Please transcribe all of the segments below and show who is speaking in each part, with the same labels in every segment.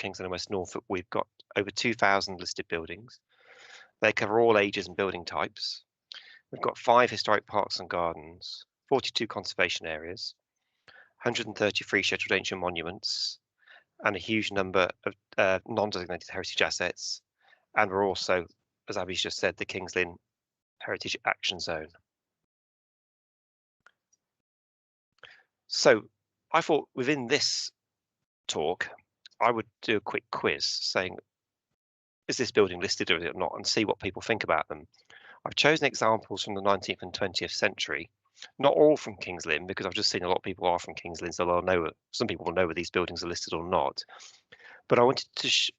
Speaker 1: Kings Lynn and West Norfolk, we've got over 2,000 listed buildings. They cover all ages and building types. We've got 5 historic parks and gardens, 42 conservation areas, 133 scheduled ancient monuments, and a huge number of non-designated heritage assets. And we're also, as Abby's just said, the Kings Lynn Heritage Action Zone. So I thought within this talk, I would do a quick quiz saying, is this building listed or is it not, and see what people think about them. I've chosen examples from the 19th and 20th century, not all from Kings Lynn, because I've just seen a lot of people are from Kings Lynn, so they'll know, some people will know whether these buildings are listed or not. But I wanted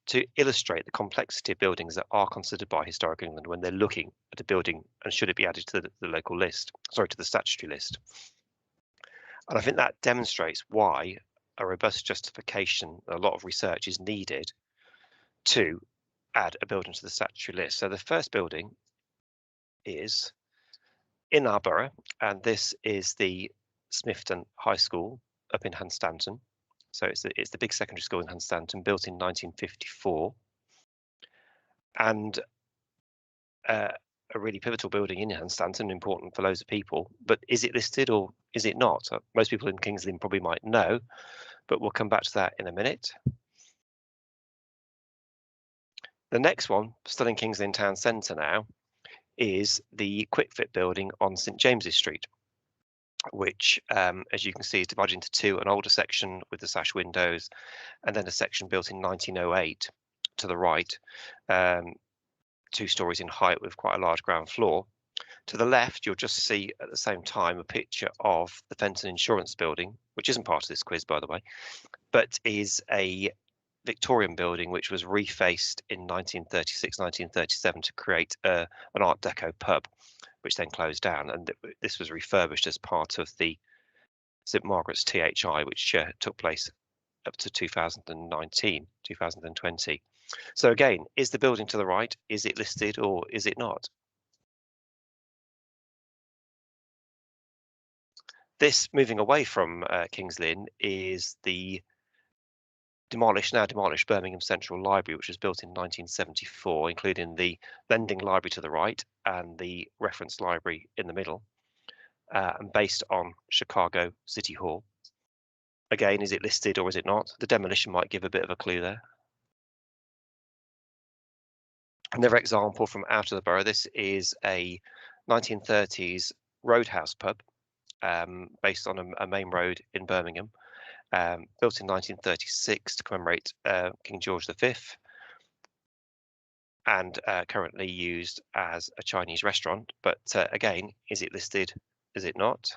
Speaker 1: to illustrate the complexity of buildings that are considered by Historic England when they're looking at a building and should it be added to the local list, sorry, to the statutory list. And I think that demonstrates why a robust justification, a lot of research is needed to add a building to the statutory list. So the first building is in our borough, and this is the Smithton High School up in Hunstanton. So it's the big secondary school in Hunstanton, built in 1954, and a really pivotal building in Hunstanton, important for loads of people. But is it listed or is it not? Most people in Kings Lynn probably might know, but we'll come back to that in a minute. The next one, still in Kings Lynn Town Centre now, is the Quick Fit building on St James's Street, which, as you can see, is divided into two: an older section with the sash windows, and then a section built in 1908 to the right, 2 stories in height with quite a large ground floor. To the left, you'll just see at the same time a picture of the Fenton Insurance building, which isn't part of this quiz, by the way, but is a Victorian building which was refaced in 1936, 1937 to create an Art Deco pub, which then closed down. And this was refurbished as part of the St Margaret's THI, which took place up to 2019, 2020. So again, is the building to the right, is it listed or is it not? This, moving away from Kings Lynn, is the now demolished Birmingham Central Library, which was built in 1974, including the lending library to the right and the reference library in the middle, and based on Chicago City Hall. Again, is it listed or is it not? The demolition might give a bit of a clue there. Another example from out of the borough, this is a 1930s roadhouse pub based on a main road in Birmingham, built in 1936 to commemorate King George V, and currently used as a Chinese restaurant. But again, is it listed? Is it not?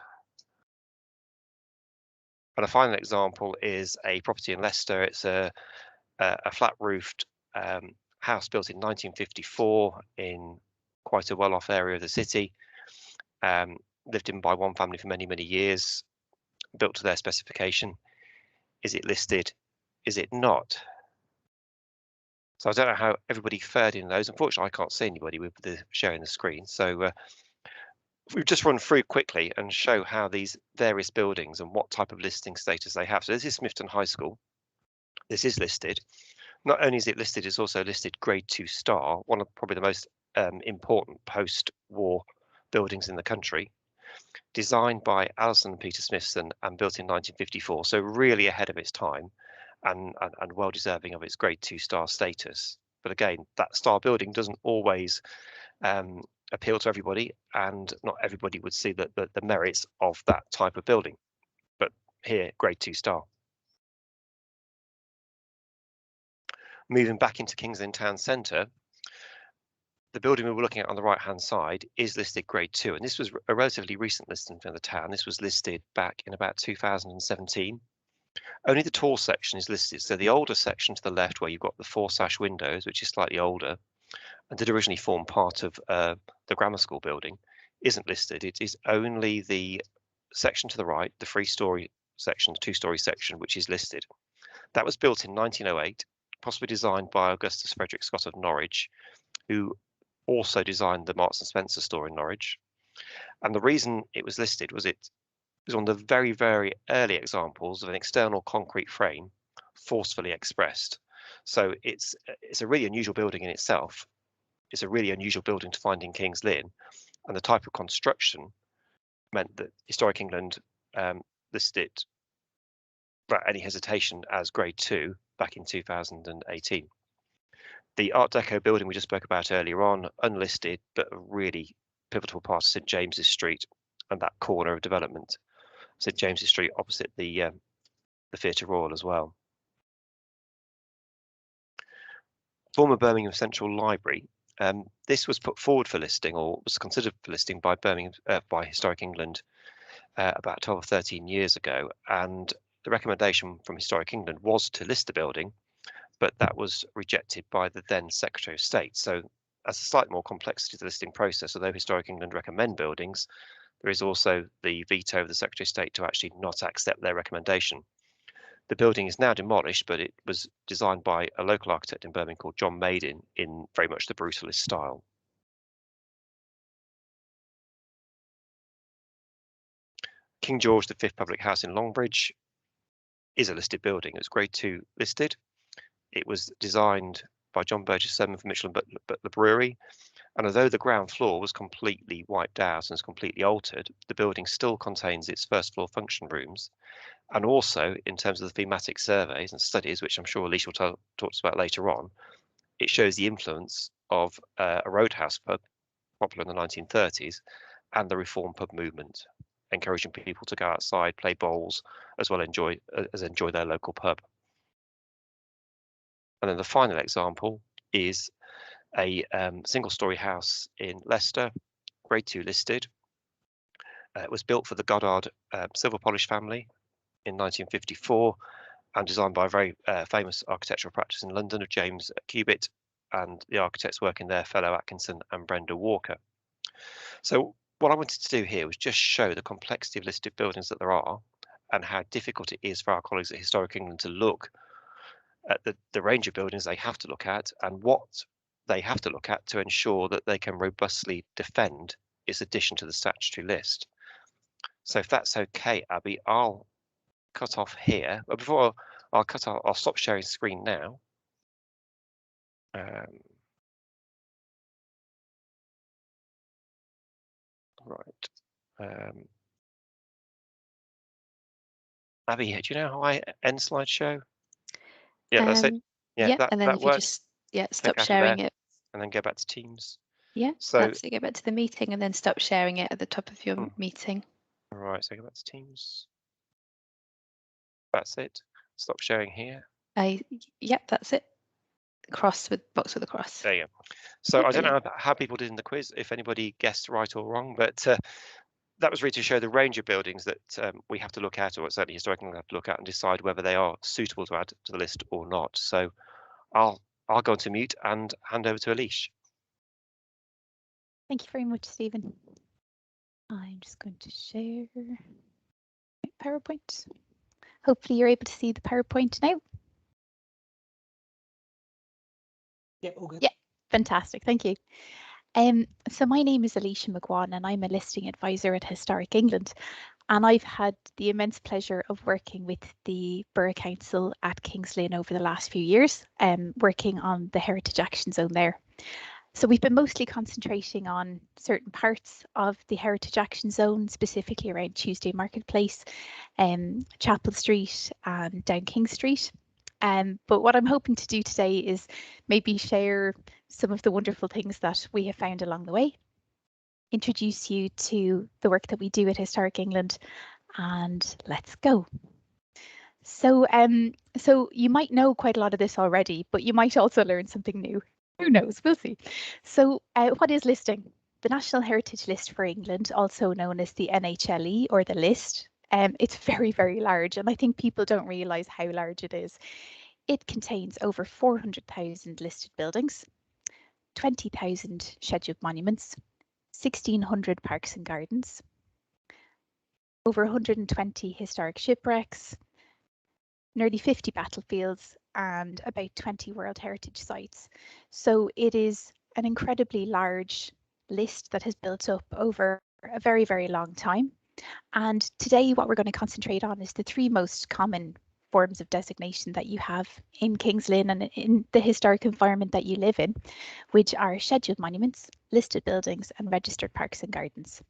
Speaker 1: And a final example is a property in Leicester. It's a flat-roofed house built in 1954 in quite a well-off area of the city, lived in by one family for many, many years, built to their specification. Is it listed? Is it not? So I don't know how everybody fared in those. Unfortunately, I can't see anybody with the sharing the screen. So we've just run through quickly and show how these various buildings and what type of listing status they have. So this is Smithton High School. This is listed. Not only is it listed, it's also listed Grade 2 star, one of probably the most important post-war buildings in the country. Designed by Alison and Peter Smithson and built in 1954, so really ahead of its time, and well deserving of its Grade 2 star status. But again, that star building doesn't always appeal to everybody, and not everybody would see the merits of that type of building. But here, Grade 2 star. Moving back into Kings Lynn Town Centre, the building we were looking at on the right-hand side is listed Grade 2, and this was a relatively recent listing for the town. This was listed back in about 2017. Only the tall section is listed, so the older section to the left, where you've got the 4 sash windows, which is slightly older, and did originally form part of the grammar school building, isn't listed. It is only the section to the right, the 3-story section, the 2-story section, which is listed. That was built in 1908, possibly designed by Augustus Frederick Scott of Norwich, who also designed the Marks and Spencer store in Norwich. And the reason it was listed was it was one of the very, very early examples of an external concrete frame forcefully expressed. So it's a really unusual building in itself. It's a really unusual building to find in King's Lynn, and the type of construction meant that Historic England listed it without any hesitation as Grade 2 back in 2018. The Art Deco building we just spoke about earlier on, unlisted, but a really pivotal part of St James's Street and that corner of development. St James's Street opposite the Theatre Royal as well. Former Birmingham Central Library. This was put forward for listing, or was considered for listing by by Historic England about 12 or 13 years ago, and the recommendation from Historic England was to list the building, but that was rejected by the then Secretary of State. So, as a slightly more complexity to the listing process, although Historic England recommend buildings, there is also the veto of the Secretary of State to actually not accept their recommendation. The building is now demolished, but it was designed by a local architect in Birmingham called John Maiden in very much the brutalist style. King George V Public House in Longbridge is a listed building. It was Grade 2 listed. It was designed by John Burgess Seven for Mitchell and Butler Brewery. And although the ground floor was completely wiped out and is completely altered, the building still contains its first floor function rooms. And also, in terms of the thematic surveys and studies, which I'm sure Alicia will talk about later on, it shows the influence of a roadhouse pub, popular in the 1930s, and the reform pub movement, encouraging people to go outside, play bowls, as well as enjoy their local pub. And then the final example is a single-storey house in Leicester, Grade 2 listed. It was built for the Goddard silver polish family in 1954 and designed by a very famous architectural practice in London of James Cubitt and the architects working there, Fellow Atkinson and Brenda Walker. So what I wanted to do here was just show the complexity of listed buildings that there are and how difficult it is for our colleagues at Historic England to look at the range of buildings they have to look at and what they have to look at to ensure that they can robustly defend its addition to the statutory list. So if that's okay, Abby, I'll cut off here. But before I'll cut off, I'll stop sharing screen now. Right. Abby, do you know how I end slideshow? Yeah, that's it. Yeah,
Speaker 2: and then
Speaker 1: that
Speaker 2: if
Speaker 1: works.
Speaker 2: you just stop sharing it.
Speaker 1: And then go back to Teams.
Speaker 2: Yeah, so that's it. Go back to the meeting and then stop sharing it at the top of your meeting.
Speaker 1: All right, so go back to Teams. That's it. Stop sharing here.
Speaker 2: Yep, that's it. Box with a cross.
Speaker 1: There you go. So I don't know how people did in the quiz, if anybody guessed right or wrong, but that was really to show the range of buildings that we have to look at, or certainly historically have to look at and decide whether they are suitable to add to the list or not. So I'll go into mute and hand over to Alicia.
Speaker 2: Thank you very much, Stephen. I'm just going to share my PowerPoint. Hopefully you're able to see the PowerPoint now.
Speaker 3: Yeah, all good.
Speaker 2: Yeah, fantastic. Thank you. So my name is Alicia McGuan and I'm a listing advisor at Historic England. And I've had the immense pleasure of working with the Borough Council at King's Lynn over the last few years, working on the Heritage Action Zone there. So we've been mostly concentrating on certain parts of the Heritage Action Zone, specifically around Tuesday Marketplace, Chapel Street and down King Street. But what I'm hoping to do today is maybe share some of the wonderful things that we have found along the way, introduce you to the work that we do at Historic England, and let's go. So, so you might know quite a lot of this already, but you might also learn something new. Who knows? We'll see. So what is listing? The National Heritage List for England, also known as the NHLE or the list, it's very, very large, and I think people don't realise how large it is. It contains over 400,000 listed buildings, 20,000 scheduled monuments, 1,600 parks and gardens, over 120 historic shipwrecks, nearly 50 battlefields, and about 20 World Heritage Sites. So it is an incredibly large list that has built up over a very, very long time. And today what we're going to concentrate on is the three most common forms of designation that you have in Kings Lynn and in the historic environment that you live in, which are scheduled monuments, listed buildings and registered parks and gardens.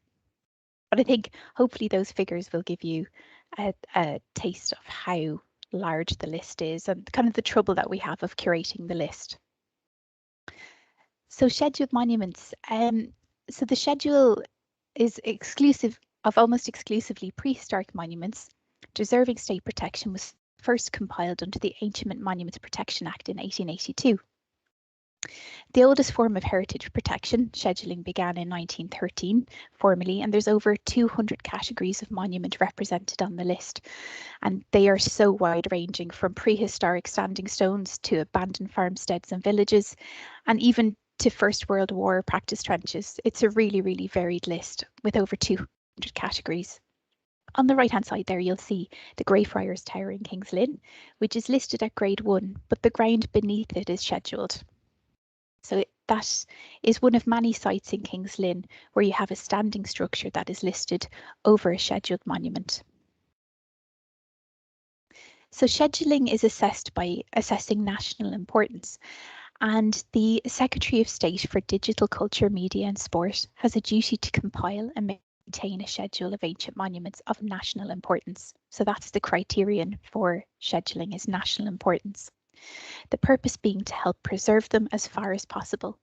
Speaker 2: But I think hopefully those figures will give you a taste of how large the list is and kind of the trouble that we have of curating the list. So scheduled monuments. So the schedule is exclusive of almost exclusively prehistoric monuments. Deserving state protection was first compiled under the Ancient Monuments Protection Act in 1882. The oldest form of heritage protection, scheduling, began in 1913 formally, and there's over 200 categories of monument represented on the list. And they are so wide ranging, from prehistoric standing stones to abandoned farmsteads and villages, and even to First World War practice trenches. It's a really, really varied list with over 200 categories. On the right hand side there, you'll see the Greyfriars Tower in Kings Lynn, which is listed at grade 1, but the ground beneath it is scheduled. So that is one of many sites in Kings Lynn where you have a standing structure that is listed over a scheduled monument. So scheduling is assessed by assessing national importance, and the Secretary of State for Digital Culture, Media and Sport has a duty to compile and maintain a schedule of ancient monuments of national importance. So that's the criterion for scheduling, is national importance. The purpose being to help preserve them as far as possible.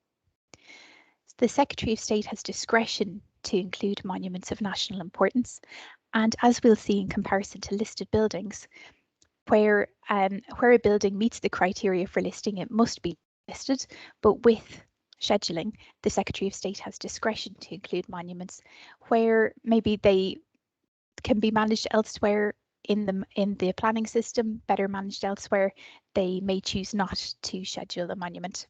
Speaker 2: The Secretary of State has discretion to include monuments of national importance, and as we'll see in comparison to listed buildings, where a building meets the criteria for listing, it must be listed, but with scheduling, the Secretary of State has discretion to include monuments where maybe they can be managed elsewhere in the planning system, better managed elsewhere. They may choose not to schedule a monument.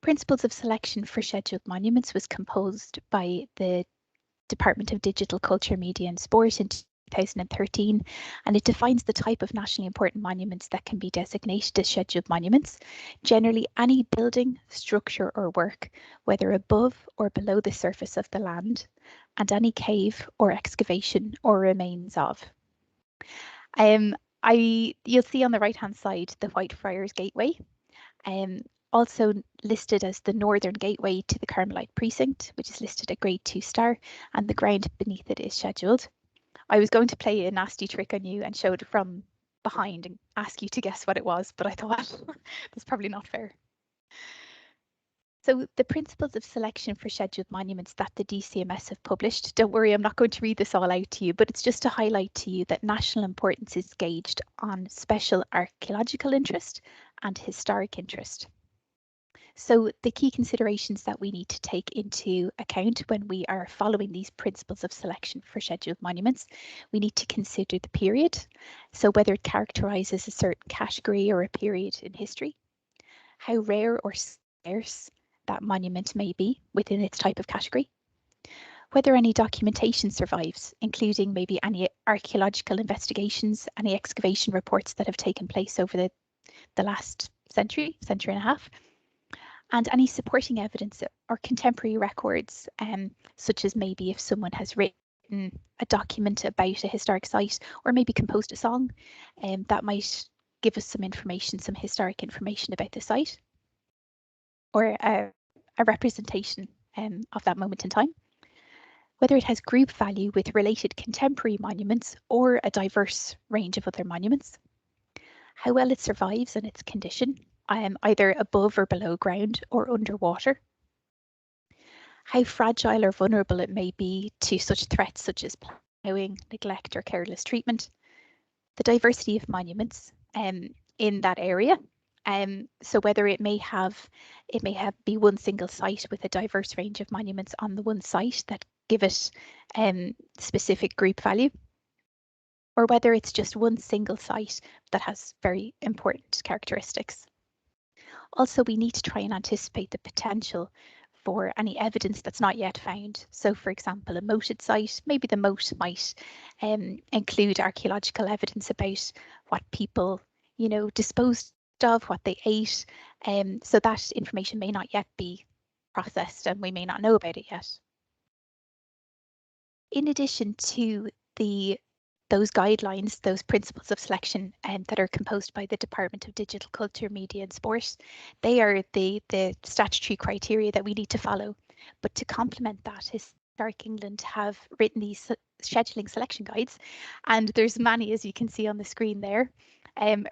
Speaker 2: Principles of selection for scheduled monuments was composed by the Department of Digital Culture, Media and Sport in 2013, and it defines the type of nationally important monuments that can be designated as scheduled monuments. Generally, any building, structure or work, whether above or below the surface of the land, and any cave or excavation or remains of. You'll see on the right hand side the Whitefriars Gateway, also listed as the northern gateway to the Carmelite precinct, which is listed at grade 2 star, and the ground beneath it is scheduled. I was going to play a nasty trick on you and show it from behind and ask you to guess what it was, but I thought that's probably not fair. So the principles of selection for scheduled monuments that the DCMS have published, don't worry, I'm not going to read this all out to you, but it's just to highlight to you that national importance is gauged on special archaeological interest and historic interest. So the key considerations that we need to take into account when we are following these principles of selection for scheduled monuments, we need to consider the period. So whether it characterises a certain category or a period in history, how rare or scarce that monument may be within its type of category, whether any documentation survives, including maybe any archaeological investigations, any excavation reports that have taken place over the last century and a half, and any supporting evidence or contemporary records, such as maybe if someone has written a document about a historic site or maybe composed a song, that might give us some information, some historic information about the site, or a representation of that moment in time. Whether it has group value with related contemporary monuments or a diverse range of other monuments. How well it survives and its condition, either above or below ground or underwater. How fragile or vulnerable it may be to such threats such as ploughing, neglect or careless treatment. The diversity of monuments in that area. So whether it may be one single site with a diverse range of monuments on the one site that give it specific group value, or whether it's just one single site that has very important characteristics. Also, we need to try and anticipate the potential for any evidence that's not yet found. So, for example, a moated site, maybe the moat might include archaeological evidence about what people, disposed of, what they ate. So that information may not yet be processed and we may not know about it yet. In addition to the those guidelines, those principles of selection that are composed by the Department of Digital Culture, Media and Sport, they are the statutory criteria that we need to follow. But to complement that, Historic England have written these scheduling selection guides, and there's many, as you can see on the screen there,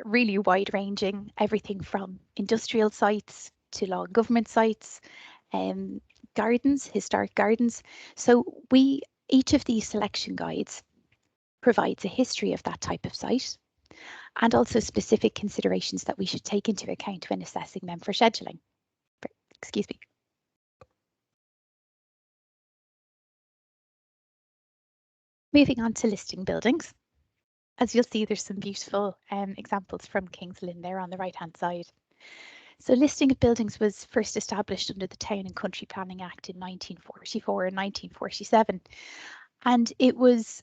Speaker 2: really wide ranging, everything from industrial sites to law and government sites, gardens, historic gardens. So each of these selection guides provides a history of that type of site and also specific considerations that we should take into account when assessing them for scheduling. Excuse me. Moving on to listing buildings. As you'll see, there's some beautiful examples from King's Lynn there on the right-hand side. So listing of buildings was first established under the Town and Country Planning Act in 1944 and 1947. And it was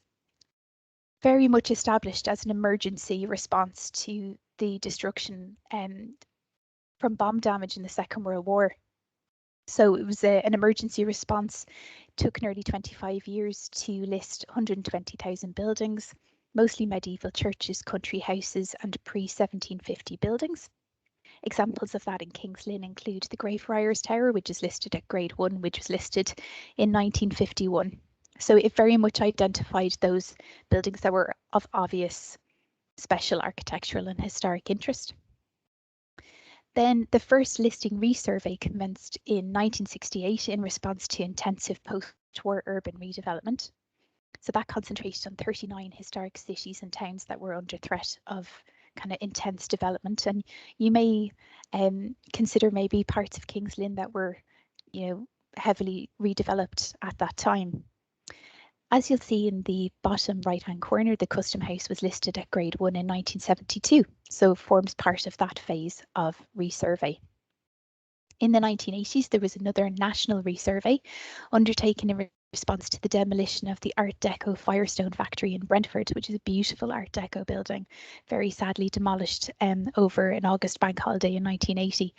Speaker 2: very much established as an emergency response to the destruction from bomb damage in the Second World War. So it was an emergency response. It took nearly 25 years to list 120,000 buildings, mostly medieval churches, country houses and pre-1750 buildings. Examples of that in King's Lynn include the Greyfriars Tower, which is listed at Grade 1, which was listed in 1951. So it very much identified those buildings that were of obvious special architectural and historic interest. Then the first listing resurvey commenced in 1968 in response to intensive post-war urban redevelopment. So that concentrated on 39 historic cities and towns that were under threat of kind of intense development. And you may consider maybe parts of King's Lynn that were, heavily redeveloped at that time. As you'll see in the bottom right-hand corner, the Custom House was listed at Grade 1 in 1972, so forms part of that phase of resurvey. In the 1980s, there was another national resurvey undertaken in response to the demolition of the Art Deco Firestone factory in Brentford, which is a beautiful Art Deco building, very sadly demolished over an August bank holiday in 1980.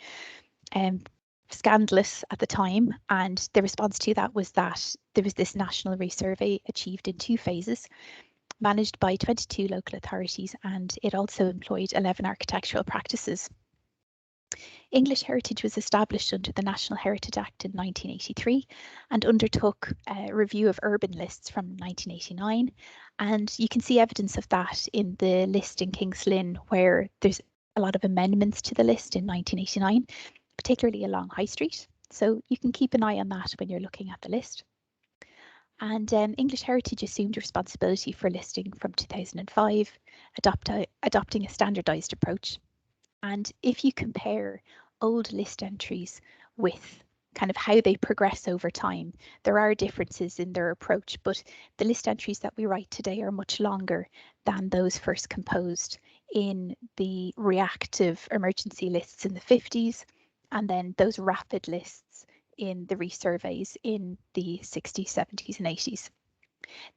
Speaker 2: Scandalous at the time, and the response to that was that there was this national resurvey achieved in 2 phases, managed by 22 local authorities, and it also employed 11 architectural practices. English Heritage was established under the National Heritage Act in 1983 and undertook a review of urban lists from 1989, and you can see evidence of that in the list in King's Lynn, where there's a lot of amendments to the list in 1989, particularly along High Street. So you can keep an eye on that when you're looking at the list. And English Heritage assumed responsibility for listing from 2005, adopting a standardised approach. And if you compare old list entries with kind of how they progress over time, there are differences in their approach, but the list entries that we write today are much longer than those first composed in the reactive emergency lists in the 50s, and then those rapid lists in the resurveys in the 60s, 70s and 80s.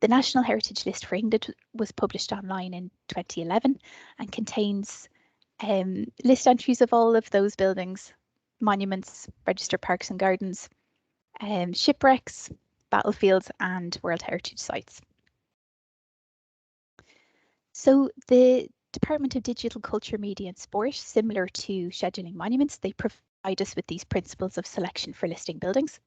Speaker 2: The National Heritage List for England was published online in 2011 and contains list entries of all of those buildings, monuments, registered parks and gardens, shipwrecks, battlefields and World Heritage Sites. So the Department of Digital Culture, Media and Sport, similar to scheduling monuments, they provide us with these principles of selection for listing buildings.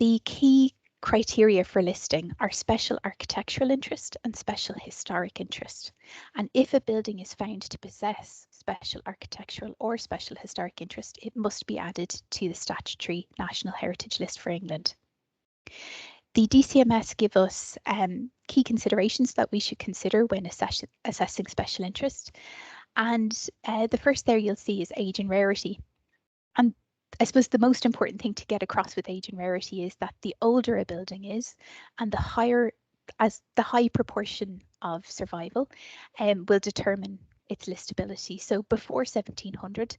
Speaker 2: The key criteria for listing are special architectural interest and special historic interest. And if a building is found to possess special architectural or special historic interest, it must be added to the statutory National Heritage List for England. The DCMS give us key considerations that we should consider when assessing special interest. And the first there you'll see is age and rarity. And I suppose the most important thing to get across with age and rarity is that the older a building is, and the high proportion of survival will determine its listability. So before 1700,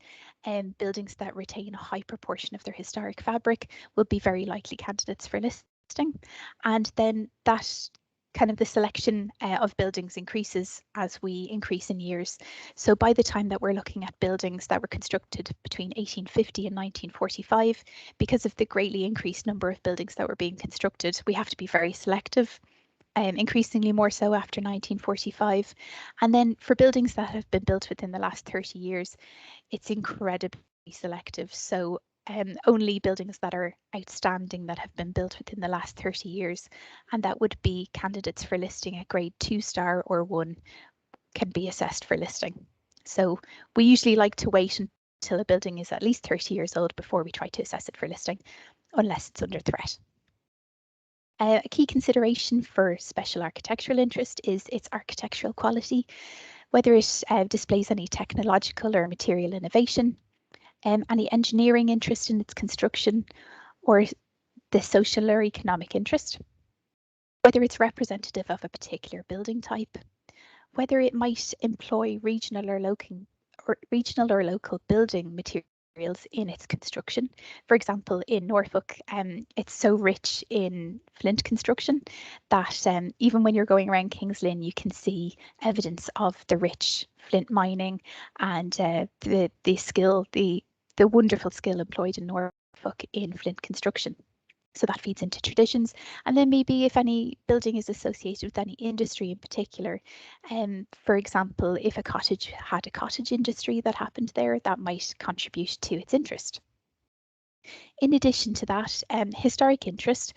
Speaker 2: buildings that retain a high proportion of their historic fabric will be very likely candidates for listing. And then that kind of the selection of buildings increases as we increase in years. So by the time that we're looking at buildings that were constructed between 1850 and 1945, because of the greatly increased number of buildings that were being constructed, we have to be very selective. increasingly more so after 1945. And then for buildings that have been built within the last 30 years, it's incredibly selective. So only buildings that are outstanding that have been built within the last 30 years, and that would be candidates for listing at grade 2-star or 1, can be assessed for listing. So we usually like to wait until a building is at least 30 years old before we try to assess it for listing, unless it's under threat. A key consideration for special architectural interest is its architectural quality, whether it displays any technological or material innovation, any engineering interest in its construction, or the social or economic interest, whether it's representative of a particular building type, whether it might employ regional or local building materials in its construction. For example, in Norfolk, it's so rich in flint construction that even when you're going around King's Lynn, you can see evidence of the rich flint mining and the wonderful skill employed in Norfolk in flint construction. So that feeds into traditions. And then maybe if any building is associated with any industry in particular, for example, if a cottage had a cottage industry that happened there, that might contribute to its interest. In addition to that, historic interest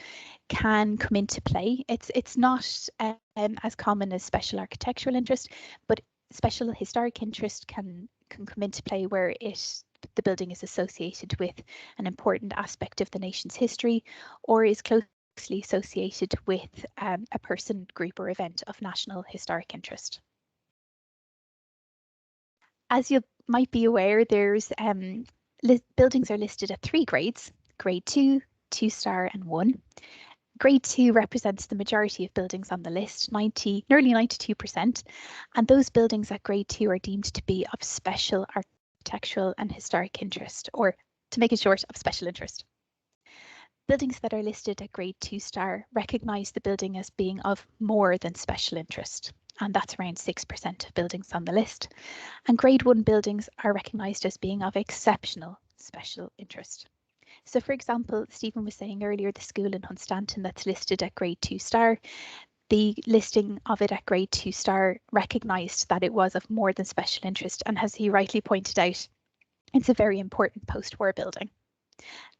Speaker 2: can come into play. It's not as common as special architectural interest, but special historic interest can come into play where the building is associated with an important aspect of the nation's history, or is closely associated with a person, group, or event of national historic interest. As you might be aware, there's buildings are listed at 3 grades: grade 2, 2-star, and 1. Grade 2 represents the majority of buildings on the list, nearly 92%, and those buildings at grade 2 are deemed to be of special architectural and historic interest, or to make it short, of special interest. Buildings that are listed at grade 2-star recognise the building as being of more than special interest, and that's around 6% of buildings on the list. And grade 1 buildings are recognised as being of exceptional special interest. So for example, Stephen was saying earlier, the school in Hunstanton that's listed at grade 2-star, the listing of it at grade 2-star recognised that it was of more than special interest, and as he rightly pointed out, it's a very important post-war building.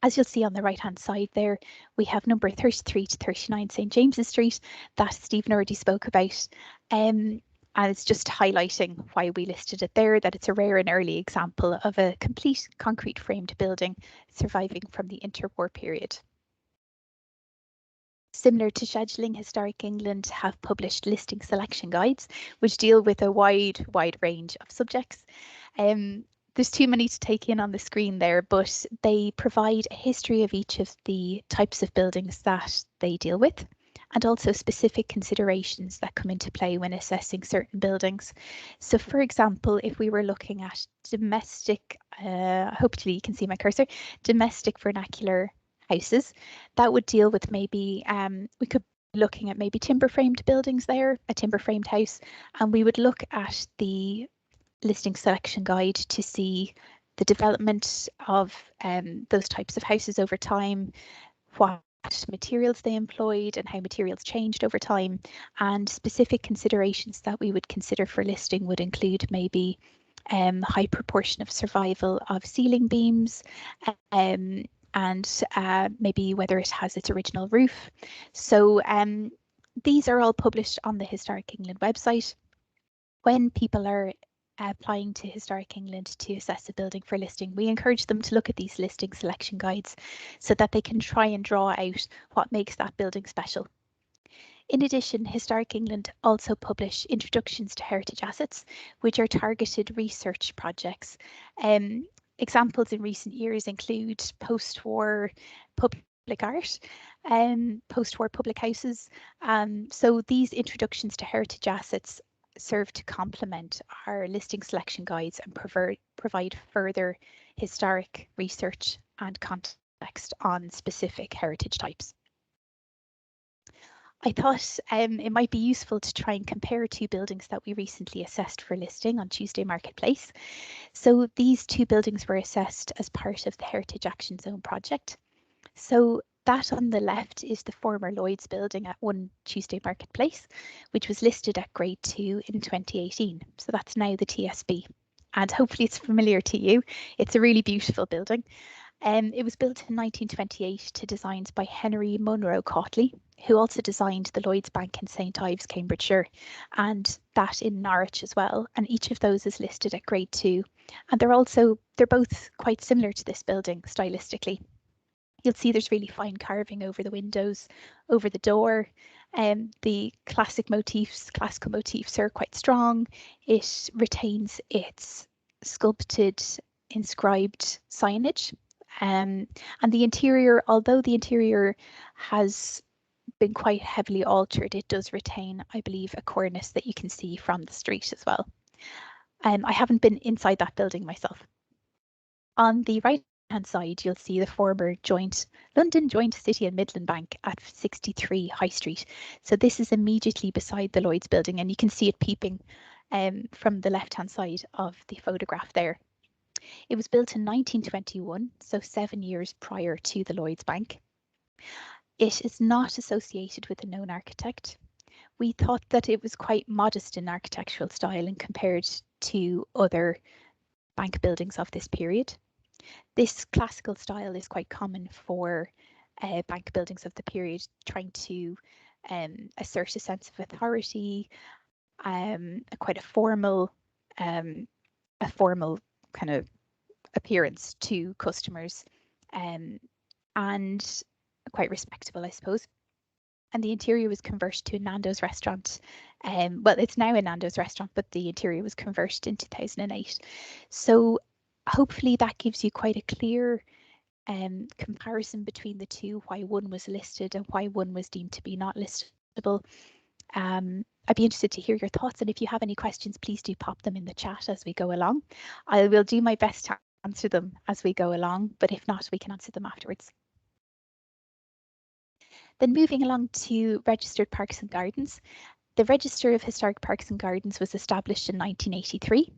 Speaker 2: As you'll see on the right hand side there, we have number 33 to 39 St James's Street that Stephen already spoke about, and it's just highlighting why we listed it there, that it's a rare and early example of a complete concrete framed building surviving from the interwar period. Similar to scheduling, Historic England have published listing selection guides which deal with a wide range of subjects. There's too many to take in on the screen there, but they provide a history of each of the types of buildings that they deal with, and also specific considerations that come into play when assessing certain buildings. So for example, if we were looking at domestic, hopefully you can see my cursor, domestic vernacular houses, that would deal with maybe, we could be looking at maybe timber framed buildings there, a timber framed house, and we would look at the listing selection guide to see the development of those types of houses over time, what materials they employed and how materials changed over time, and specific considerations that we would consider for listing would include maybe high proportion of survival of ceiling beams, and maybe whether it has its original roof. So these are all published on the Historic England website. When people are applying to Historic England to assess a building for listing, we encourage them to look at these listing selection guides so that they can try and draw out what makes that building special. In addition, Historic England also publish introductions to heritage assets, which are targeted research projects. Examples in recent years include post-war public art, post-war public houses. So these introductions to heritage assets serve to complement our listing selection guides and provide further historic research and context on specific heritage types. I thought it might be useful to try and compare 2 buildings that we recently assessed for listing on Tuesday Marketplace. So these 2 buildings were assessed as part of the Heritage Action Zone project. So that on the left is the former Lloyd's building at 1 Tuesday Marketplace, which was listed at Grade 2 in 2018. So that's now the TSB. And hopefully it's familiar to you. It's a really beautiful building. It was built in 1928 to designs by Henry Munro Cautley, who also designed the Lloyd's Bank in St Ives, Cambridgeshire, and that in Norwich as well. And each of those is listed at Grade 2. And they're both quite similar to this building stylistically. You'll see there's really fine carving over the windows, over the door. The classical motifs are quite strong. It retains its sculpted, inscribed signage. And the interior, although the interior has been quite heavily altered, it does retain, I believe, a cornice that you can see from the street as well. I haven't been inside that building myself. On the right-hand side, you'll see the former London Joint City and Midland Bank at 63 High Street. So this is immediately beside the Lloyd's building, and you can see it peeping from the left-hand side of the photograph there. It was built in 1921, so 7 years prior to the Lloyd's Bank. It is not associated with a known architect. We thought that it was quite modest in architectural style and compared to other bank buildings of this period. This classical style is quite common for bank buildings of the period, trying to assert a sense of authority, quite a formal kind of appearance to customers, and quite respectable, I suppose. And the interior was converted to a Nando's restaurant. Well, it's now a Nando's restaurant, but the interior was converted in 2008. So hopefully that gives you quite a clear comparison between the two, why one was listed and why one was deemed to be not listable. I'd be interested to hear your thoughts, and if you have any questions, please do pop them in the chat as we go along. I will do my best to answer them as we go along, but if not, we can answer them afterwards. Then moving along to Registered Parks and Gardens. The Register of Historic Parks and Gardens was established in 1983.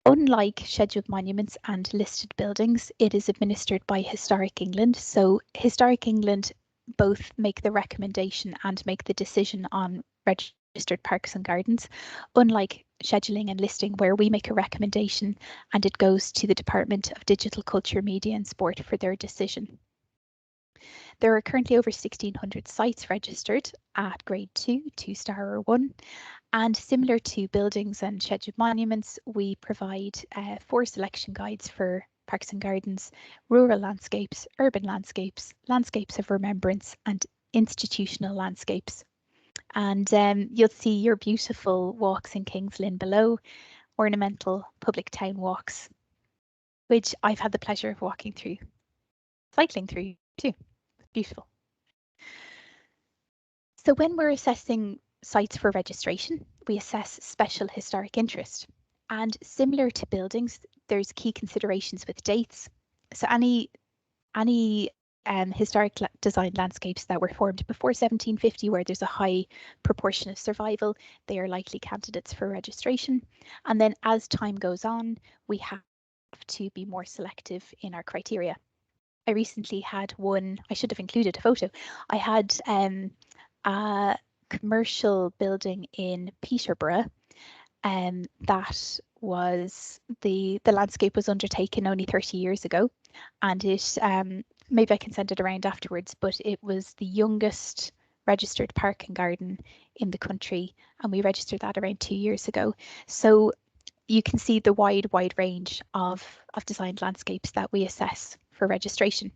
Speaker 2: Unlike scheduled monuments and listed buildings, it is administered by Historic England. So Historic England both make the recommendation and make the decision on registered parks and gardens, unlike scheduling and listing where we make a recommendation and it goes to the Department of Digital Culture, Media and Sport for their decision. There are currently over 1,600 sites registered at Grade 2, 2-star or 1. And similar to buildings and scheduled monuments, we provide 4 selection guides for parks and gardens, rural landscapes, urban landscapes, landscapes of remembrance, and institutional landscapes. And you'll see your beautiful walks in King's Lynn below, ornamental public town walks, which I've had the pleasure of cycling through too. Beautiful. So when we're assessing sites for registration, we assess special historic interest. And similar to buildings, there's key considerations with dates. So any historic designed landscapes that were formed before 1750, where there's a high proportion of survival, they are likely candidates for registration. And then as time goes on, we have to be more selective in our criteria. I recently had one, I should have included a photo. I had a commercial building in Peterborough, and that was the landscape was undertaken only 30 years ago, and it maybe I can send it around afterwards, but it was the youngest registered park and garden in the country, and we registered that around 2 years ago. So you can see the wide range of designed landscapes that we assess for registration.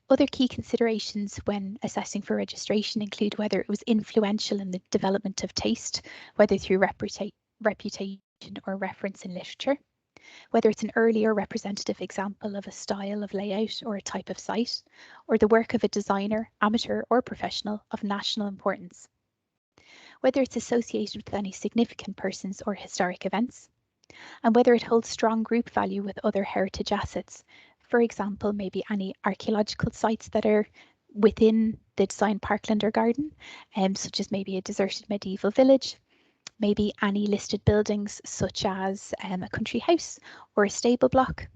Speaker 2: Other key considerations when assessing for registration include whether it was influential in the development of taste, whether through reputation or reference in literature, whether it's an early or representative example of a style of layout or a type of site, or the work of a designer, amateur or professional, of national importance, whether it's associated with any significant persons or historic events, and whether it holds strong group value with other heritage assets. For example, maybe any archaeological sites that are within the designed parkland or garden, such as maybe a deserted medieval village, maybe any listed buildings such as a country house or a stable block.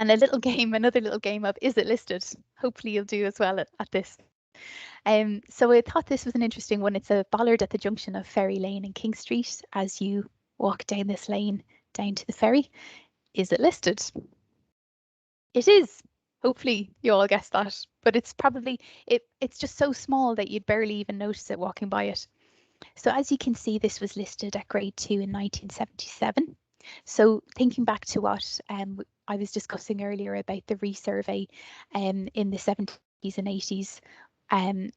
Speaker 2: and another little game of is it listed? Hopefully you'll do as well at this. So I thought this was an interesting one. It's a bollard at the junction of Ferry Lane and King Street. As you walk down this lane down to the ferry, is it listed? It is. Hopefully you all guessed that, but it's probably, it's just so small that you'd barely even notice it walking by it. So as you can see, this was listed at grade 2 in 1977. So thinking back to what I was discussing earlier about the resurvey in the 70s and 80s, and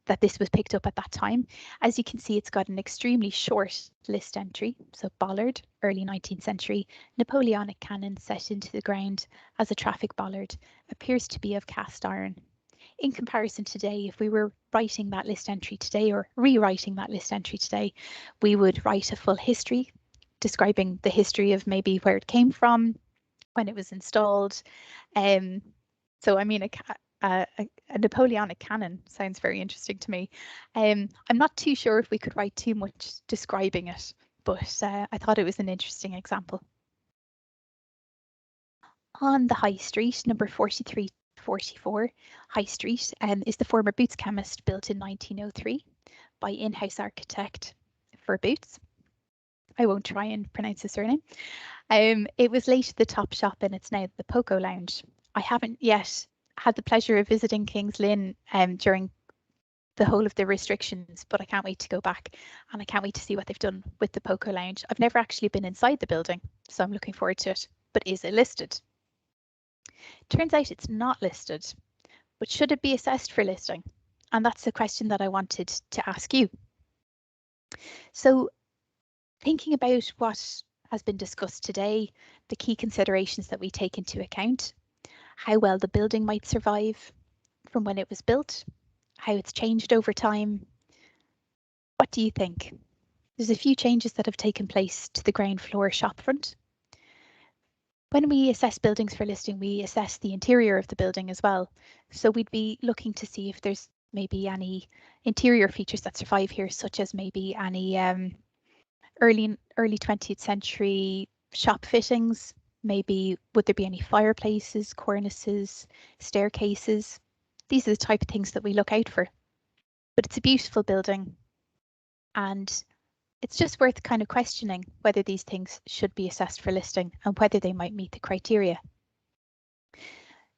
Speaker 2: that this was picked up at that time. As you can see, it's got an extremely short list entry. So bollard, early 19th century, Napoleonic cannon set into the ground as a traffic bollard, appears to be of cast iron. In comparison today, if we were writing that list entry today or rewriting that list entry today, we would write a full history describing the history of maybe where it came from, when it was installed. So I mean, a Napoleonic cannon sounds very interesting to me. I'm not too sure if we could write too much describing it, but I thought it was an interesting example. On the High Street, number 4344 High Street, is the former Boots chemist, built in 1903 by in-house architect for Boots. I won't try and pronounce his surname. It was later the Top Shop and it's now the Poco Lounge. I haven't yet had the pleasure of visiting King's Lynn during the whole of the restrictions, but I can't wait to go back and I can't wait to see what they've done with the Poco Lounge. I've never actually been inside the building, so I'm looking forward to it. But is it listed? Turns out it's not listed, but should it be assessed for listing? And that's the question that I wanted to ask you. So thinking about what has been discussed today, the key considerations that we take into account, how well the building might survive from when it was built, how it's changed over time. What do you think? There's a few changes that have taken place to the ground floor shopfront. When we assess buildings for listing, we assess the interior of the building as well. So we'd be looking to see if there's maybe any interior features that survive here, such as maybe any early 20th century shop fittings. Maybe would there be any fireplaces, cornices, staircases? These are the type of things that we look out for. But it's a beautiful building, and it's just worth kind of questioning whether these things should be assessed for listing and whether they might meet the criteria.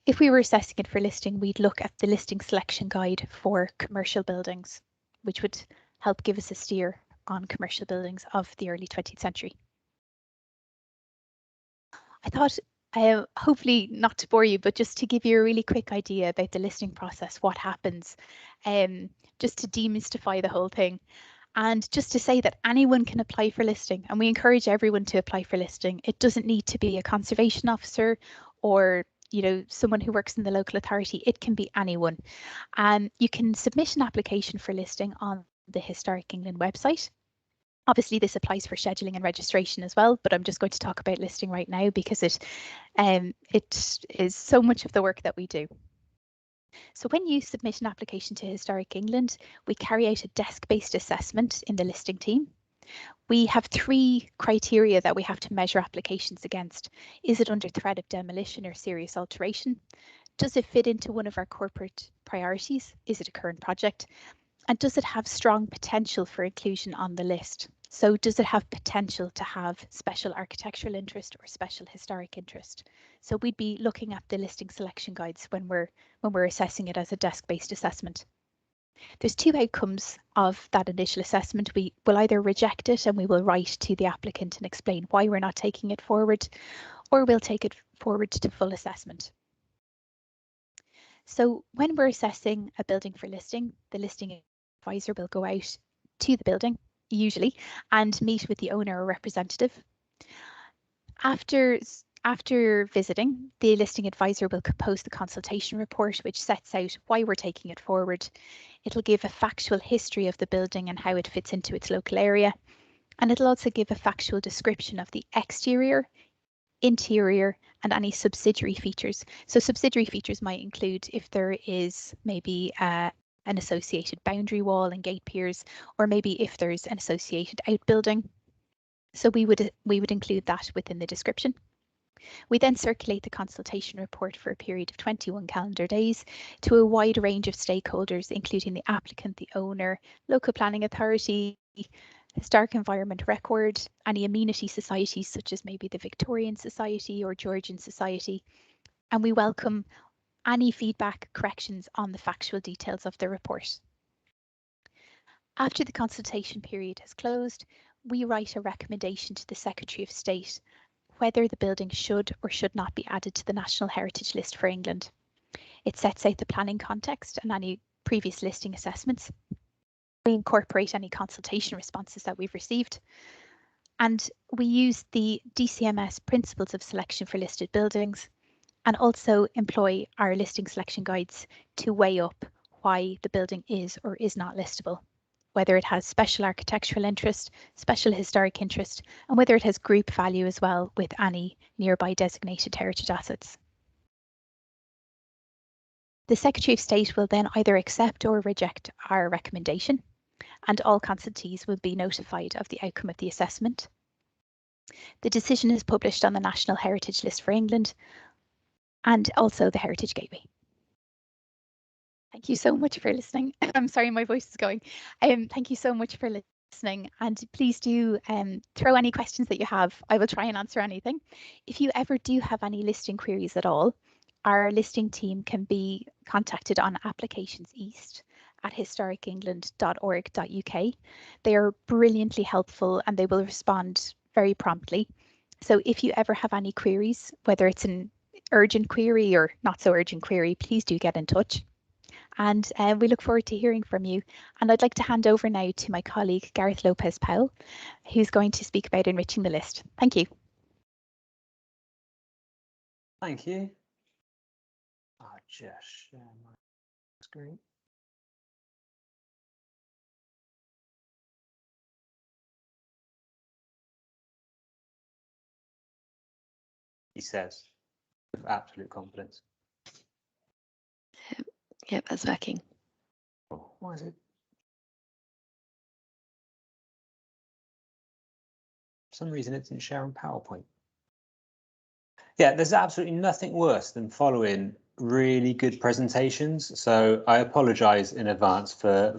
Speaker 2: If we were assessing it for listing, we'd look at the listing selection guide for commercial buildings, which would help give us a steer on commercial buildings of the early 20th century. I thought, hopefully not to bore you, but just to give you a really quick idea about the listing process, what happens, just to demystify the whole thing. And just to say that anyone can apply for listing, and we encourage everyone to apply for listing. It doesn't need to be a conservation officer or someone who works in the local authority. It can be anyone. You can submit an application for listing on the Historic England website. Obviously, this applies for scheduling and registration as well, but I'm just going to talk about listing right now because it is so much of the work that we do. So when you submit an application to Historic England, we carry out a desk-based assessment in the listing team. We have 3 criteria that we have to measure applications against. Is it under threat of demolition or serious alteration? Does it fit into one of our corporate priorities? Is it a current project? And does it have strong potential for inclusion on the list? So does it have potential to have special architectural interest or special historic interest? So we'd be looking at the listing selection guides when we're assessing it as a desk-based assessment. There's 2 outcomes of that initial assessment. We will either reject it and we will write to the applicant and explain why we're not taking it forward, or we'll take it forward to full assessment. So when we're assessing a building for listing, the listing advisor will go out to the building, usually, and meet with the owner or representative. After visiting, the listing advisor will compose the consultation report, which sets out why we're taking it forward. It'll give a factual history of the building and how it fits into its local area. And it'll also give a factual description of the exterior, interior, and any subsidiary features. So subsidiary features might include if there is maybe an associated boundary wall and gate piers, or maybe if there's an associated outbuilding. So we would include that within the description. We then circulate the consultation report for a period of 21 calendar days to a wide range of stakeholders, including the applicant, the owner, local planning authority, historic environment record, any amenity societies such as maybe the Victorian Society or Georgian Society, and we welcome any feedback, corrections on the factual details of the report. After the consultation period has closed, we write a recommendation to the Secretary of State whether the building should or should not be added to the National Heritage List for England. It sets out the planning context and any previous listing assessments. We incorporate any consultation responses that we've received, and we use the DCMS principles of selection for listed buildings and also employ our listing selection guides to weigh up why the building is or is not listable, whether it has special architectural interest, special historic interest, and whether it has group value as well with any nearby designated heritage assets. The Secretary of State will then either accept or reject our recommendation, and all consultees will be notified of the outcome of the assessment. The decision is published on the National Heritage List for England and also the Heritage Gateway. Thank you so much for listening. I'm sorry, my voice is going. Thank you so much for listening, and please do throw any questions that you have. I will try and answer anything. If you ever do have any listing queries at all, our listing team can be contacted on applicationsEast@historicengland.org.uk. They are brilliantly helpful and they will respond very promptly. So if you ever have any queries, whether it's an urgent query or not so urgent query, please do get in touch. And we look forward to hearing from you. And I'd like to hand over now to my colleague, Gareth Lopez-Powell, who's going to speak about enriching the list. Thank you.
Speaker 3: Thank you. I'll just share my screen. He says, with absolute confidence.
Speaker 4: Yep, that's working.
Speaker 3: Oh, why is it? For some reason, it didn't share on PowerPoint. Yeah, there's absolutely nothing worse than following really good presentations. So I apologise in advance for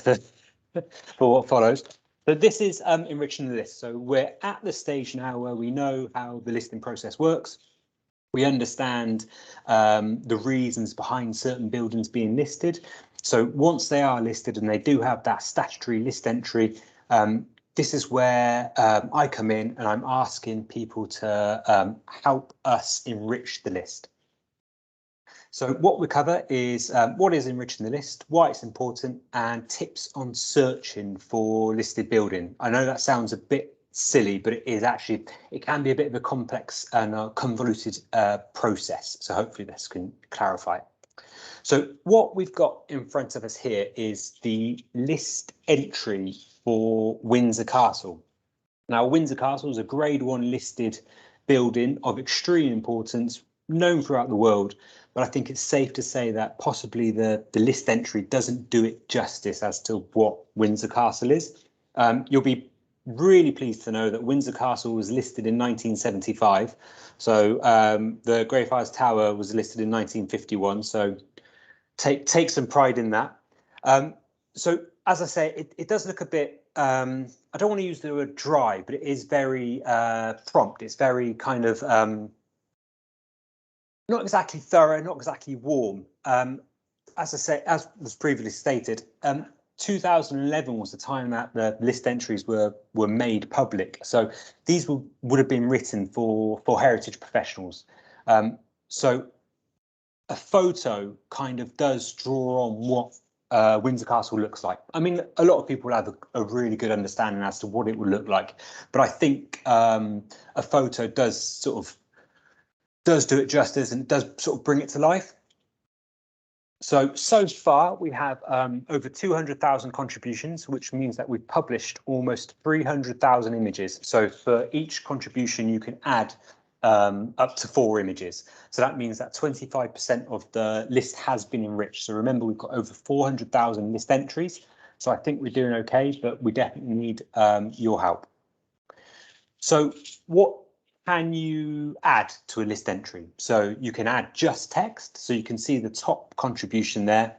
Speaker 3: what follows. So this is enriching the list. So we're at the stage now where we know how the listing process works. We understand the reasons behind certain buildings being listed. So once they are listed and they do have that statutory list entry, this is where I come in and I'm asking people to help us enrich the list. So what we cover is what is enriching the list, why it's important, and tips on searching for listed building. I know that sounds a bit silly, but it can be a bit of a complex and convoluted process. So hopefully this can clarify it. So what we've got in front of us here is the list entry for Windsor Castle. Now, Windsor Castle is a Grade 1 listed building of extreme importance, known throughout the world, but I think it's safe to say that possibly the list entry doesn't do it justice as to what Windsor Castle is. You'll be really pleased to know that Windsor Castle was listed in 1975. So the Greyfriars Tower was listed in 1951. So take some pride in that. So as I say, it does look a bit, I don't want to use the word dry, but it is very prompt. It's very kind of not exactly thorough, not exactly warm. As I say, as was previously stated, 2011 was the time that the list entries were made public. So these would have been written for heritage professionals. So a photo kind of does draw on what Windsor Castle looks like. I mean, a lot of people have a really good understanding as to what it would look like, but I think a photo does do it justice and it does sort of bring it to life. So far we have over 200,000 contributions, which means that we've published almost 300,000 images. So for each contribution, you can add up to 4 images. So that means that 25% of the list has been enriched. So remember, we've got over 400,000 list entries. So I think we're doing okay, but we definitely need your help. So what can you add to a list entry? So you can add just text, so you can see the top contribution there,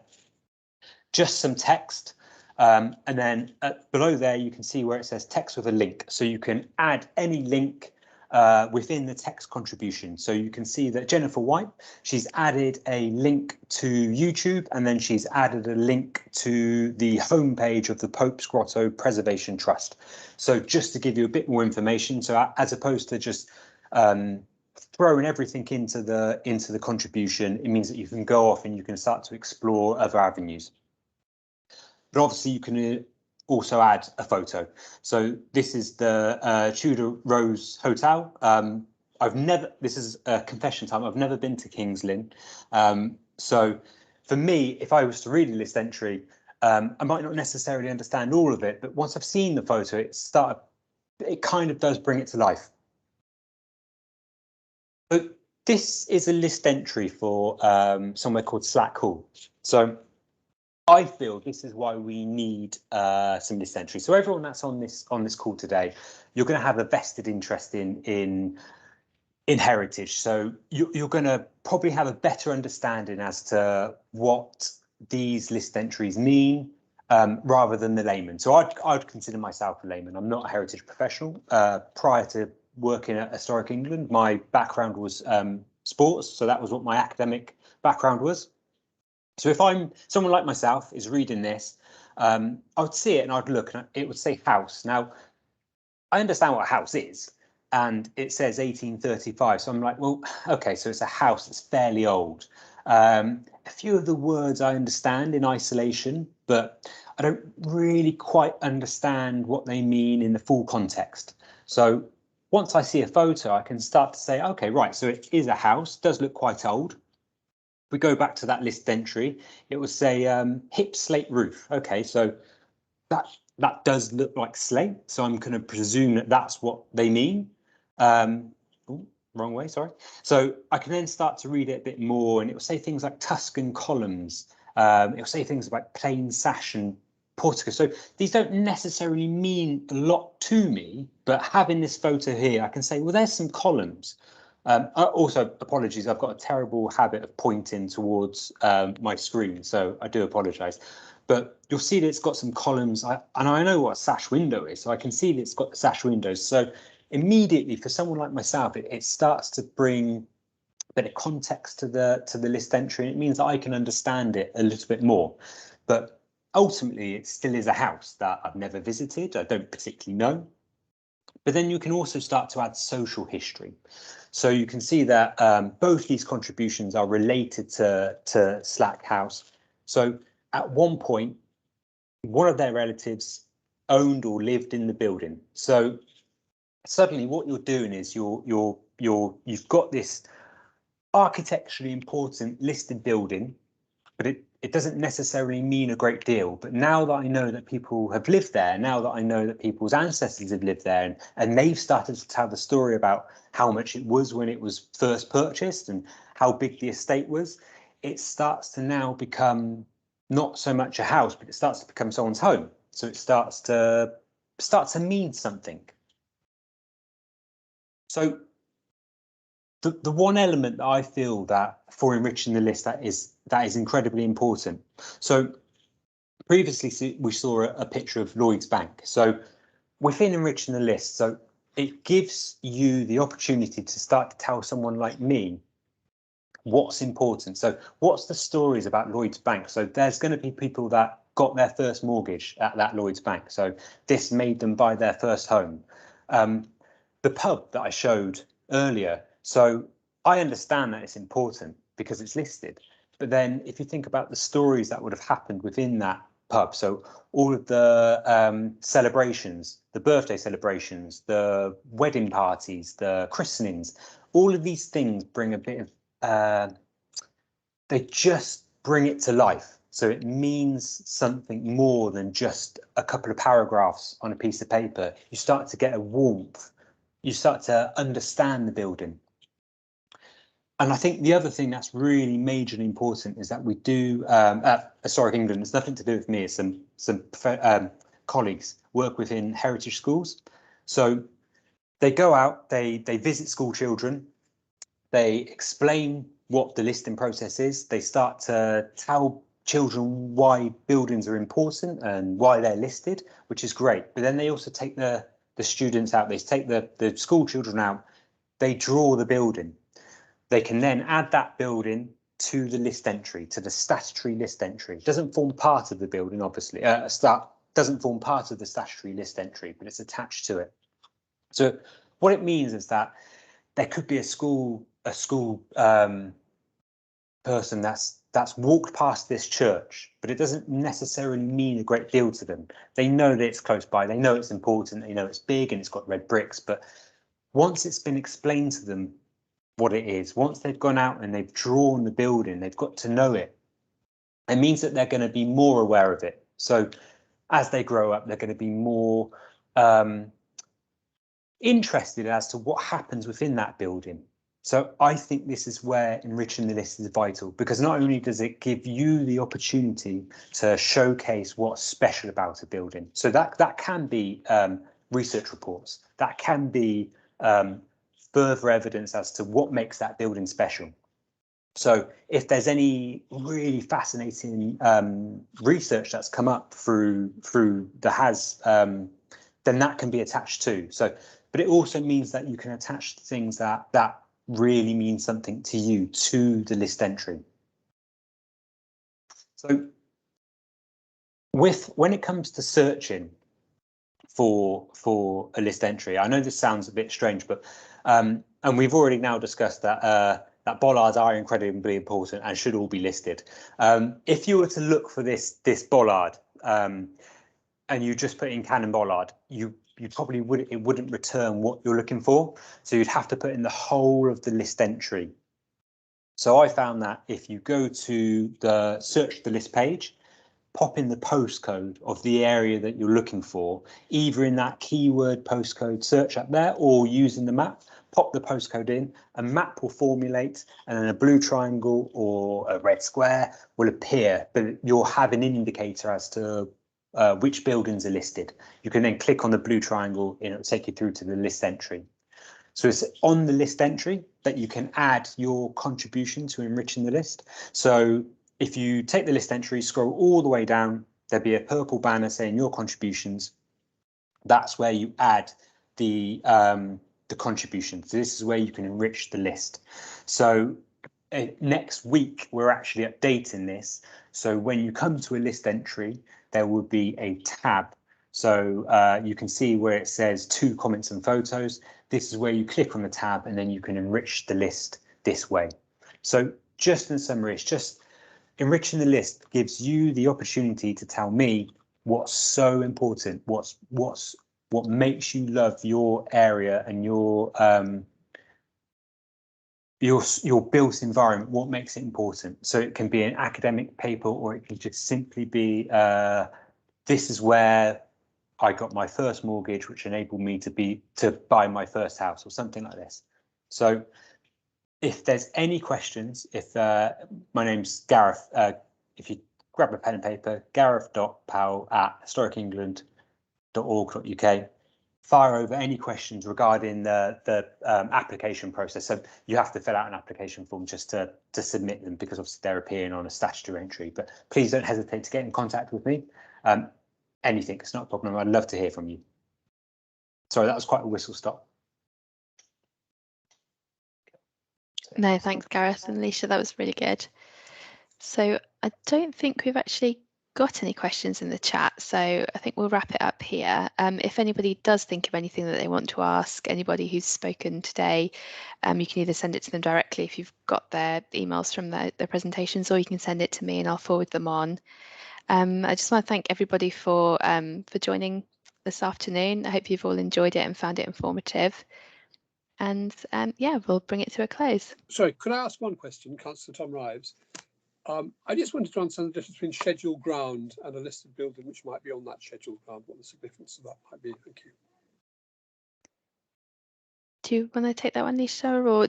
Speaker 3: just some text. And then below there, you can see where it says text with a link. So you can add any link within the text contribution. So you can see that Jennifer White, she's added a link to YouTube, and then she's added a link to the homepage of the Pope's Grotto Preservation Trust. So just to give you a bit more information, so as opposed to just throwing everything into the contribution, it means that you can go off and you can start to explore other avenues. But obviously you can also add a photo. So this is the Tudor Rose Hotel. This is a confession time, I've never been to King's Lynn. So for me, if I was to read a list entry, I might not necessarily understand all of it, but once I've seen the photo, it kind of does bring it to life. But this is a list entry for somewhere called Slack Hall. So I feel this is why we need some list entries. So everyone that's on this call today, you're going to have a vested interest in heritage. So you're going to probably have a better understanding as to what these list entries mean, rather than the layman. So I'd consider myself a layman. I'm not a heritage professional. Prior to working at Historic England, my background was sports. So that was what my academic background was. So if someone like myself is reading this, I would see it and I'd look and it would say house. Now, I understand what a house is, and it says 1835. So I'm like, well, okay, so it's a house that's fairly old. A few of the words I understand in isolation, but I don't really quite understand what they mean in the full context. So once I see a photo, I can start to say, okay, right, so it is a house, does look quite old. We go back to that list entry, it will say hip slate roof. Okay, so that does look like slate, so I'm going to presume that that's what they mean. Wrong way, sorry. So I can then start to read it a bit more, and it will say things like Tuscan columns. It will say things like plain sash and portico. So these don't necessarily mean a lot to me, but having this photo here, I can say, well, there's some columns. Also, apologies, I've got a terrible habit of pointing towards my screen, so I do apologise. But you'll see that it's got some columns, and I know what a sash window is, so I can see that it's got sash windows. So immediately, for someone like myself, it starts to bring a bit of context to the list entry, and it means that I can understand it a little bit more. But ultimately, it still is a house that I've never visited, I don't particularly know. But then you can also start to add social history. So you can see that both these contributions are related to Slack House. So at one point, one of their relatives owned or lived in the building. So suddenly what you're doing is you've got this architecturally important listed building, but it doesn't necessarily mean a great deal. But now that I know that people have lived there, now that I know that people's ancestors have lived there, and they've started to tell the story about how much it was when it was first purchased and how big the estate was, it starts to now become not so much a house, but it starts to become someone's home. So it starts to mean something. So the one element that I feel that for enriching the list that is incredibly important. So previously we saw a picture of Lloyd's Bank. So within enriching the list, so it gives you the opportunity to start to tell someone like me what's important. So what's the stories about Lloyd's Bank? So there's going to be people that got their first mortgage at that Lloyd's Bank. So this made them buy their first home. The pub that I showed earlier. So I understand that it's important because it's listed. But then if you think about the stories that would have happened within that pub, so all of the celebrations, the birthday celebrations, the wedding parties, the christenings, all of these things bring a bit of they just bring it to life. So it means something more than just a couple of paragraphs on a piece of paper. You start to get a warmth. You start to understand the building. And I think the other thing that's really majorly important is that we do, at Historic England, it's nothing to do with me, it's some colleagues work within heritage schools. So They go out, they visit school children, they explain what the listing process is, they start to tell children why buildings are important and why they're listed, which is great. But then they also take the students out, they take the school children out, they draw the building. They can then add that building to the list entry, to the statutory list entry. It doesn't form part of the building, obviously. Doesn't form part of the statutory list entry, but it's attached to it. So what it means is that there could be a school person that's walked past this church, but it doesn't necessarily mean a great deal to them. They know that it's close by, they know it's important, they know it's big and it's got red bricks, but once it's been explained to them what it is, once they've gone out and they've drawn the building, they've got to know it, it means that they're going to be more aware of it. So as they grow up, they're going to be more interested as to what happens within that building. So I think this is where enriching the list is vital, because not only does it give you the opportunity to showcase what's special about a building, so that can be research reports, that can be further evidence as to what makes that building special. So if there's any really fascinating research that's come up through the HAS, then that can be attached too. So, but it also means that you can attach things that really mean something to you to the list entry. So when it comes to searching for a list entry, I know this sounds a bit strange, but and we've already now discussed that that bollards are incredibly important and should all be listed. If you were to look for this bollard and you just put in Canon bollard, you probably wouldn't return what you're looking for. So you'd have to put in the whole of the list entry. So I found that if you go to the search the list page, pop in the postcode of the area that you're looking for, either in that keyword postcode search up there or using the map, pop the postcode in, a map will formulate and then a blue triangle or a red square will appear, but you'll have an indicator as to which buildings are listed. You can then click on the blue triangle and it'll take you through to the list entry. So it's on the list entry that you can add your contribution to enriching the list. So if you take the list entry, scroll all the way down, there'll be a purple banner saying your contributions. That's where you add the contribution. So this is where you can enrich the list. So next week, we're actually updating this. So when you come to a list entry, there will be a tab. So you can see where it says 2 comments and photos. This is where you click on the tab and then you can enrich the list this way. So just in summary, it's just enriching the list gives you the opportunity to tell me what's so important, what makes you love your area and your built environment, what makes it important. So it can be an academic paper or it can just simply be this is where I got my first mortgage, which enabled me to buy my first house or something like this. So if there's any questions, if my name's Gareth, if you grab a pen and paper, gareth.powell@historicengland.org.uk, fire over any questions regarding the application process. So you have to fill out an application form just to submit them because obviously they're appearing on a statutory entry, but please don't hesitate to get in contact with me. Anything, it's not a problem. I'd love to hear from you. Sorry, that was quite a whistle stop.
Speaker 4: No, thanks, Gareth and Alicia. That was really good. So I don't think we've actually got any questions in the chat, so I think we'll wrap it up here. If anybody does think of anything that they want to ask, anybody who's spoken today, you can either send it to them directly if you've got their emails from their presentations, or you can send it to me and I'll forward them on. I just want to thank everybody for joining this afternoon. I hope you've all enjoyed it and found it informative. And yeah, we'll bring it to a close.
Speaker 5: Sorry, could I ask one question, Councillor Tom Rives? I just wanted to understand the difference between scheduled ground and a listed building which might be on that scheduled ground, what the significance of that might be. Thank you.
Speaker 2: Do you want to take that one, Lisa? Or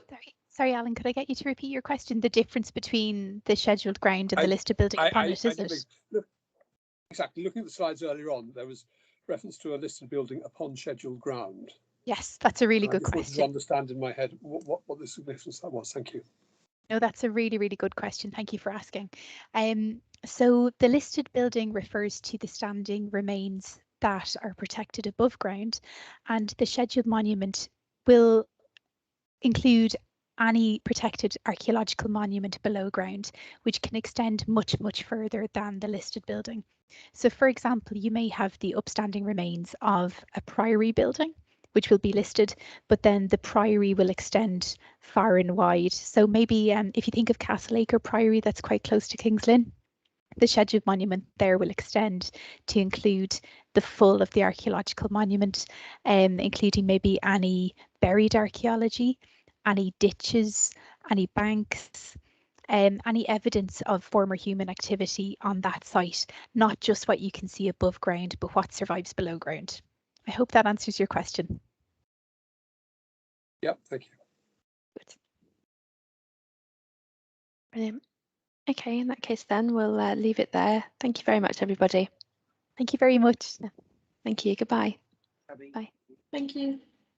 Speaker 2: sorry, Alan, could I get you to repeat your question? The difference between the scheduled ground and the listed building upon it, is it?
Speaker 5: Exactly. Looking at the slides earlier on, there was reference to a listed building upon scheduled ground.
Speaker 2: Yes, that's a really
Speaker 5: I
Speaker 2: good
Speaker 5: just wanted to
Speaker 2: question.
Speaker 5: understand in my head what the significance of that was. Thank you.
Speaker 2: No, that's a really, really good question. Thank you for asking. So the listed building refers to the standing remains that are protected above ground, and the scheduled monument will include any protected archaeological monument below ground, which can extend much, much further than the listed building. So for example, you may have the upstanding remains of a priory building, which will be listed, but then the priory will extend far and wide. So maybe if you think of Castleacre Priory, that's quite close to King's Lynn, the scheduled monument there will extend to include the full of the archaeological monument, including maybe any buried archaeology, any ditches, any banks, any evidence of former human activity on that site, not just what you can see above ground, but what survives below ground. I hope that answers your question.
Speaker 5: Yep, thank you.
Speaker 4: Good. Brilliant. Okay, in that case then we'll leave it there. Thank you very much, everybody.
Speaker 2: Thank you very much.
Speaker 4: Thank you. Goodbye.
Speaker 5: Abby.
Speaker 4: Bye.
Speaker 6: Thank you.